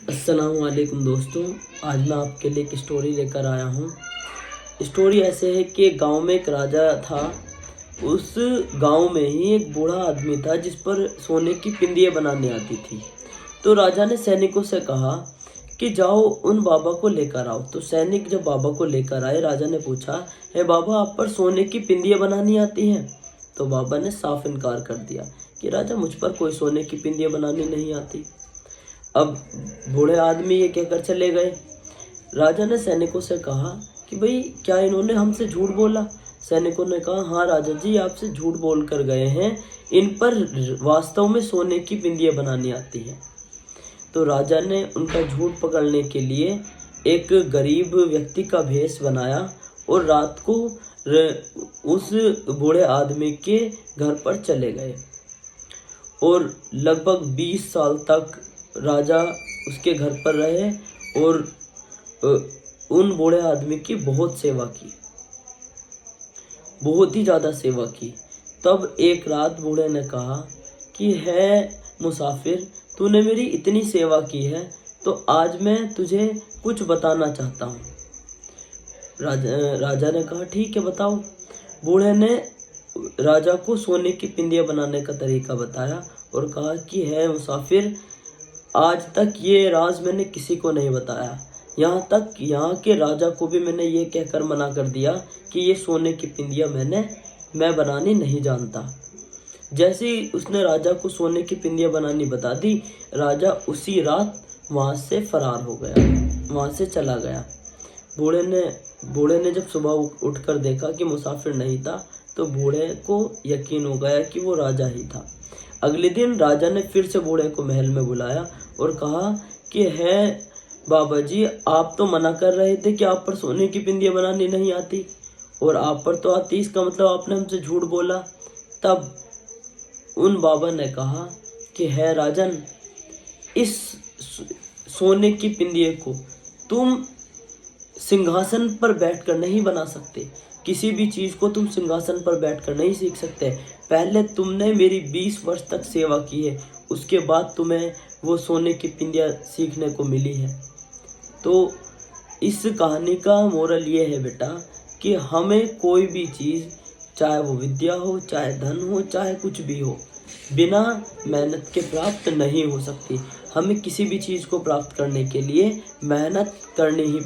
अस्सलाम वालेकुम दोस्तों। आज मैं आपके लिए एक स्टोरी लेकर आया हूँ। स्टोरी ऐसे है कि गांव में एक राजा था। उस गांव में ही एक बूढ़ा आदमी था जिस पर सोने की पिंदियाँ बनाने आती थी। तो राजा ने सैनिकों से कहा कि जाओ उन बाबा को लेकर आओ। तो सैनिक जब बाबा को लेकर आए, राजा ने पूछा, है बाबा, आप पर सोने की पिंदियाँ बनानी आती हैं? तो बाबा ने साफ इनकार कर दिया कि राजा, मुझ पर कोई सोने की पिंदियाँ बनानी नहीं आती। अब बूढ़े आदमी ये कहकर चले गए। राजा ने सैनिकों से कहा कि भाई, क्या इन्होंने हमसे झूठ बोला? सैनिकों ने कहा, हाँ राजा जी, आपसे झूठ बोल कर गए हैं। इन पर वास्तव में सोने की बिंदियाँ बनानी आती हैं। तो राजा ने उनका झूठ पकड़ने के लिए एक गरीब व्यक्ति का भेष बनाया और रात को उस बूढ़े आदमी के घर पर चले गए और लगभग 20 साल तक राजा उसके घर पर रहे और उन बूढ़े आदमी की बहुत सेवा की, बहुत ही ज़्यादा सेवा की। तब एक रात बूढ़े ने कहा कि है मुसाफिर, तूने मेरी इतनी सेवा की है तो आज मैं तुझे कुछ बताना चाहता हूँ। राजा ने कहा, ठीक है, बताओ। बूढ़े ने राजा को सोने की पिंदियाँ बनाने का तरीका बताया और कहा कि है मुसाफिर, आज तक ये राज मैंने किसी को नहीं बताया। यहाँ तक यहाँ के राजा को भी मैंने ये कहकर मना कर दिया कि ये सोने की पिंदियाँ मैं बनानी नहीं जानता। जैसे ही उसने राजा को सोने की पिंदियाँ बनानी बता दी, राजा उसी रात वहाँ से फरार हो गया, वहाँ से चला गया। बूढ़े ने जब सुबह उठकर देखा कि मुसाफिर नहीं था तो बूढ़े को यकीन हो गया कि वो राजा ही था। अगले दिन राजा ने फिर से बूढ़े को महल में बुलाया और कहा कि है बाबा जी, आप तो मना कर रहे थे कि आप पर सोने की पिंदियाँ बनानी नहीं आती और आप पर तो आती, इसका मतलब आपने हमसे झूठ बोला। तब उन बाबा ने कहा कि है राजन, इस सोने की पिंदिये को तुम सिंहासन पर बैठकर नहीं बना सकते। किसी भी चीज़ को तुम सिंहासन पर बैठकर नहीं सीख सकते। पहले तुमने मेरी 20 वर्ष तक सेवा की है, उसके बाद तुम्हें वो सोने की पिंदियाँ सीखने को मिली है। तो इस कहानी का मोरल ये है बेटा कि हमें कोई भी चीज़, चाहे वो विद्या हो, चाहे धन हो, चाहे कुछ भी हो, बिना मेहनत के प्राप्त नहीं हो सकती। हमें किसी भी चीज़ को प्राप्त करने के लिए मेहनत करनी ही